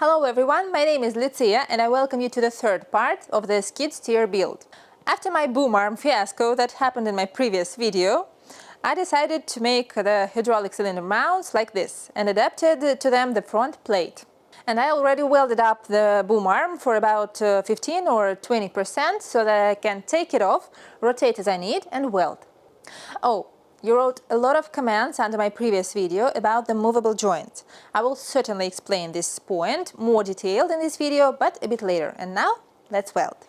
Hello everyone, my name is Lucia and I welcome you to the third part of the SKID steer build. After my boom arm fiasco that happened in my previous video, I decided to make the hydraulic cylinder mounts like this and adapted to them the front plate. And I already welded up the boom arm for about 15 or 20% so that I can take it off, rotate as I need and weld. Oh, you wrote a lot of comments under my previous video about the movable joint. I will certainly explain this point more detailed in this video, but a bit later. And now, let's weld.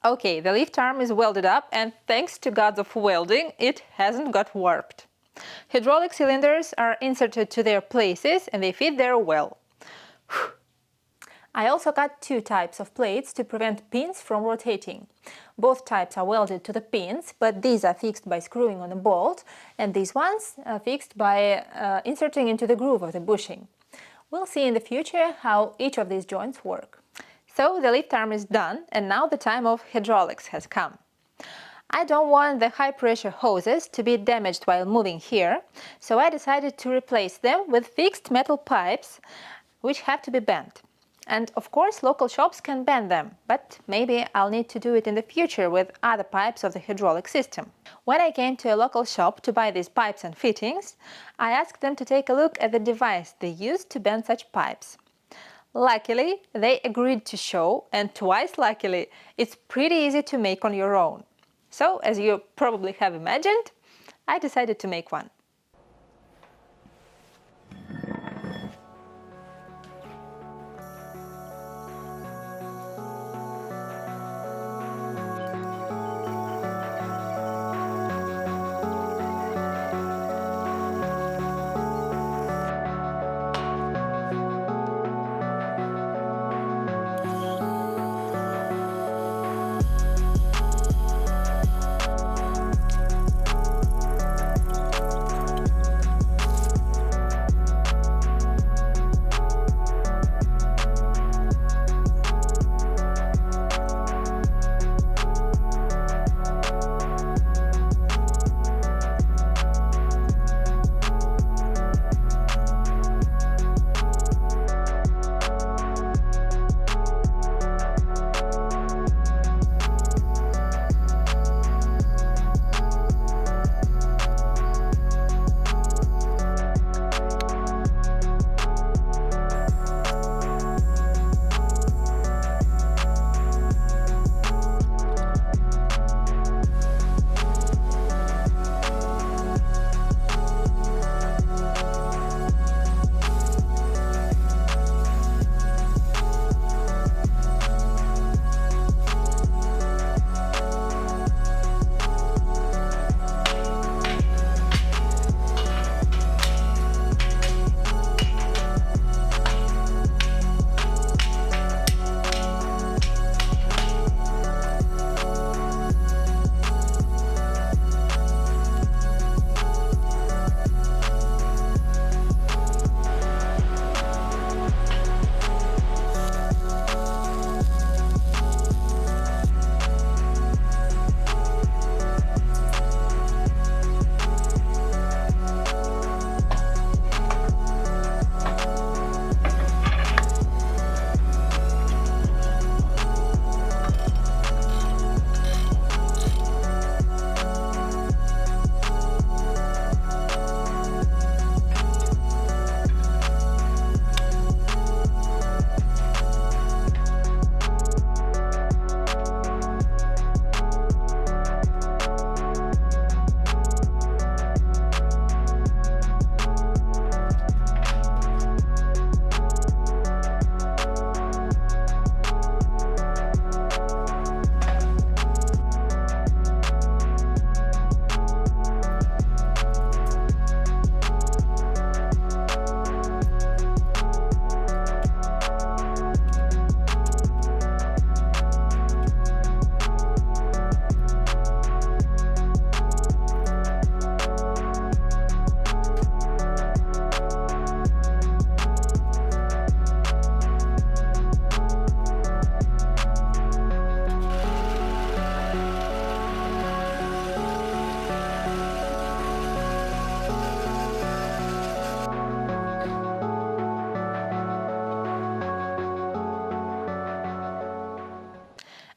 Okay, the lift arm is welded up and thanks to gods of welding, it hasn't got warped. Hydraulic cylinders are inserted to their places and they fit there well. I also got two types of plates to prevent pins from rotating. Both types are welded to the pins, but these are fixed by screwing on a bolt, and these ones are fixed by inserting into the groove of the bushing. We'll see in the future how each of these joints work. So the lift arm is done, and now the time of hydraulics has come. I don't want the high-pressure hoses to be damaged while moving here, so I decided to replace them with fixed metal pipes which have to be bent. And of course local shops can bend them, but maybe I'll need to do it in the future with other pipes of the hydraulic system. When I came to a local shop to buy these pipes and fittings, I asked them to take a look at the device they used to bend such pipes. Luckily, they agreed to show, and twice luckily, it's pretty easy to make on your own. So, as you probably have imagined, I decided to make one.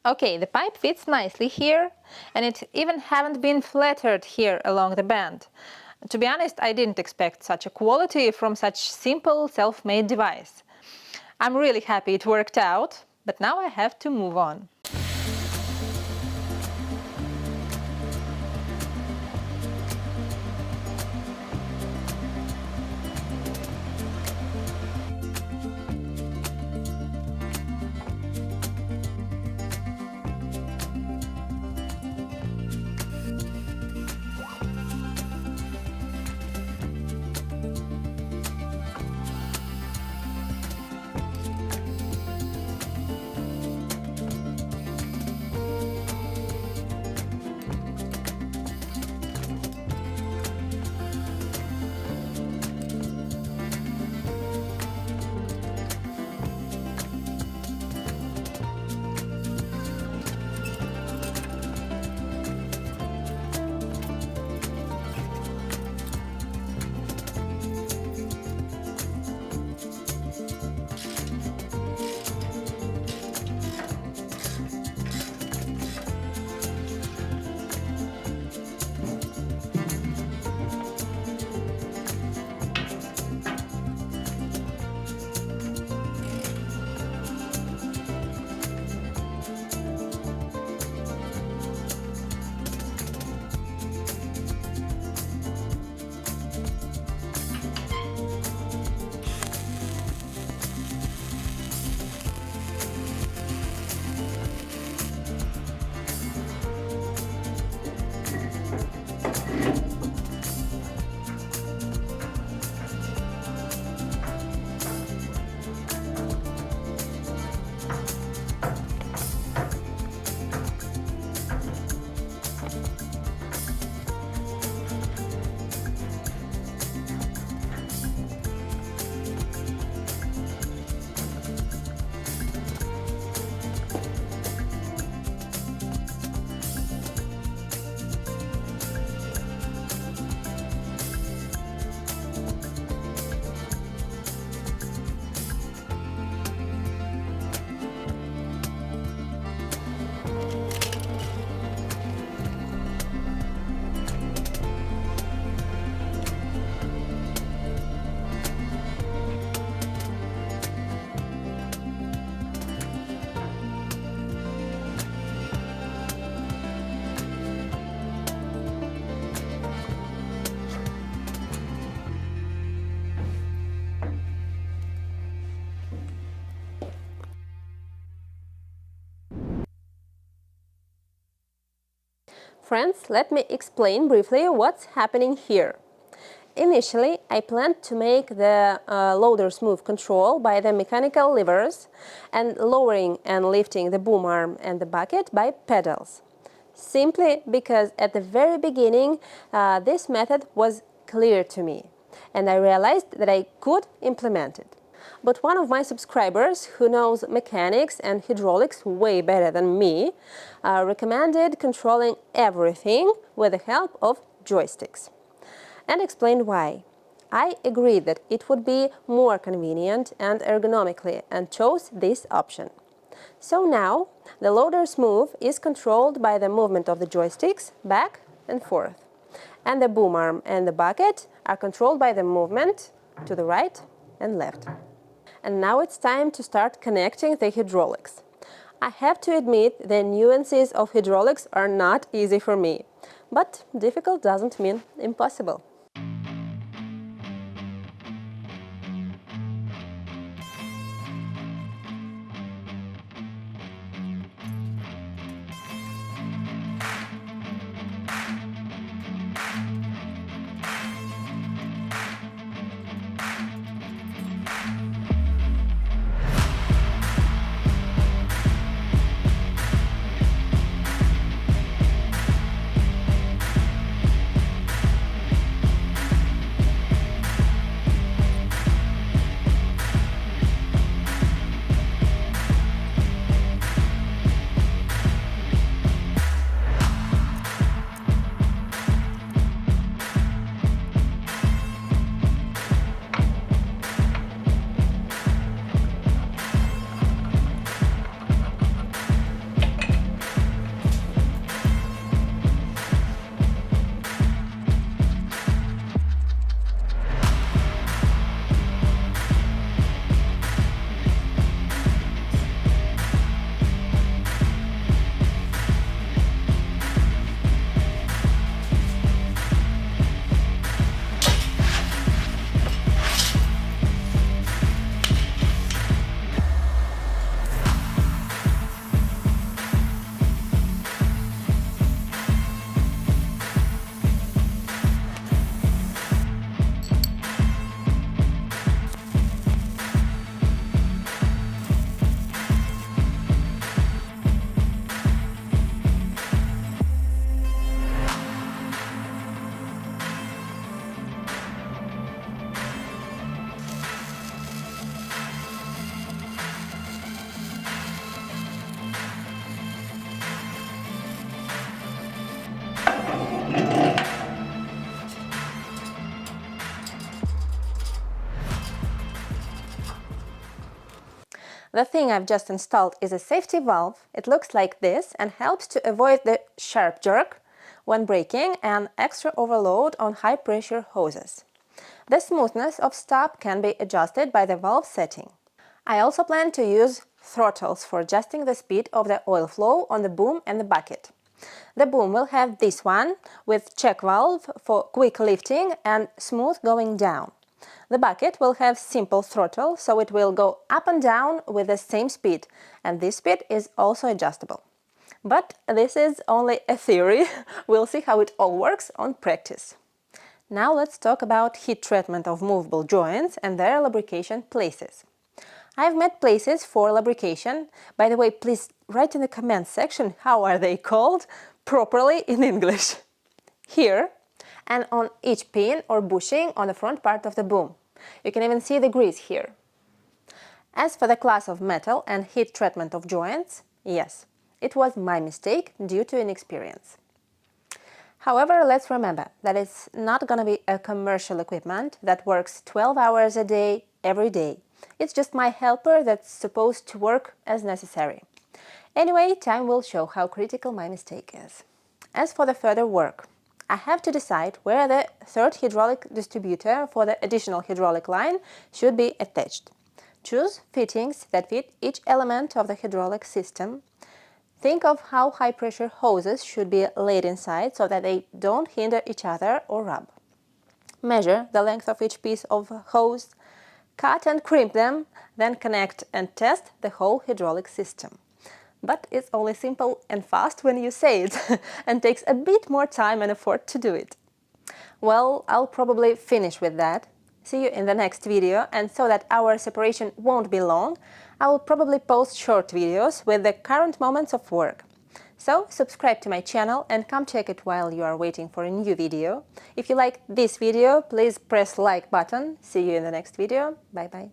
Okay, the pipe fits nicely here, and it even haven't been flattered here along the band. To be honest, I didn't expect such a quality from such simple self-made device. I'm really happy it worked out, but now I have to move on. Friends, let me explain briefly what's happening here. Initially, I planned to make the loader's move control by the mechanical levers and lowering and lifting the boom arm and the bucket by pedals. Simply because at the very beginning this method was clear to me and I realized that I could implement it. But one of my subscribers, who knows mechanics and hydraulics way better than me, recommended controlling everything with the help of joysticks, and explained why. I agreed that it would be more convenient and ergonomically and chose this option. So now the loader's move is controlled by the movement of the joysticks back and forth, and the boom arm and the bucket are controlled by the movement to the right and left. And now it's time to start connecting the hydraulics. I have to admit the nuances of hydraulics are not easy for me, but difficult doesn't mean impossible. The thing I've just installed is a safety valve. It looks like this and helps to avoid the sharp jerk when braking and extra overload on high-pressure hoses. The smoothness of stop can be adjusted by the valve setting. I also plan to use throttles for adjusting the speed of the oil flow on the boom and the bucket. The boom will have this one with check valve for quick lifting and smooth going down. The bucket will have simple throttle, so it will go up and down with the same speed, and this speed is also adjustable. But this is only a theory. We'll see how it all works on practice. Now let's talk about heat treatment of movable joints and their lubrication places. I've made places for lubrication. By the way, please write in the comments section how are they called properly in English. Here, and on each pin or bushing on the front part of the boom. You can even see the grease here. As for the class of metal and heat treatment of joints, yes, it was my mistake due to inexperience. However, let's remember that it's not gonna be a commercial equipment that works 12 hours a day, every day. It's just my helper that's supposed to work as necessary. Anyway, time will show how critical my mistake is. As for the further work, I have to decide where the third hydraulic distributor for the additional hydraulic line should be attached. Choose fittings that fit each element of the hydraulic system. Think of how high-pressure hoses should be laid inside so that they don't hinder each other or rub. Measure the length of each piece of hose, cut and crimp them, then connect and test the whole hydraulic system. But it's only simple and fast when you say it, and takes a bit more time and effort to do it. Well, I'll probably finish with that. See you in the next video, and so that our separation won't be long, I will probably post short videos with the current moments of work. So subscribe to my channel and come check it while you are waiting for a new video. If you like this video, please press like button. See you in the next video. Bye bye.